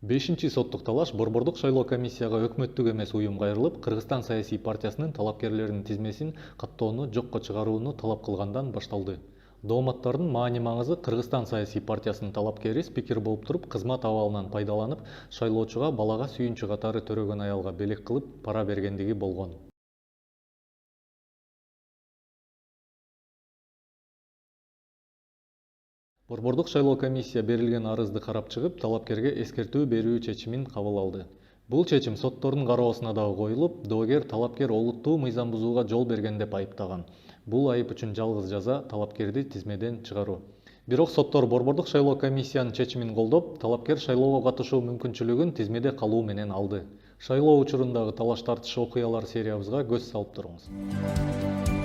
Бешинчи соттук талаш Борбордук шайлоо комиссияга өкмөттүк эмес уюм кайрылып, Кыргызстан саясий партиясынын талапкерлеринин тизмесин каттоону жокко чыгарууну талап кылгандан башталды. Дооматтардын маани-маңызы Кыргызстан саясий партиясынын талапкери спикер болуп туруп, кызмат абалынан пайдаланып, шайлоочуга балага сүйүнчү катары төрөгөн аялга белек кылып пара бергендиги болгон. Борбордук шайлоо комиссия берилген арызды карап чыгып, талапкерге эскертүү берүү чечимин кабыл алды. Бул чечим соттордун кароосуна дагы коюлуп, доогер талапкер олуттуу мыйзам бузууга жол берген деп айыптаган. Бул айып үчүн жалгыз жаза талапкерди тизмеден чыгаруу. Бирок соттор Борбордук шайлоо комиссиянын чечимин колдоп, талапкер шайлоого катышуу мүмкүнчүлүгүн тизмеде калуу менен алды. Шайлоо учурундагы талаш-тартыш окуялар сериябызга көз салып туруңуз.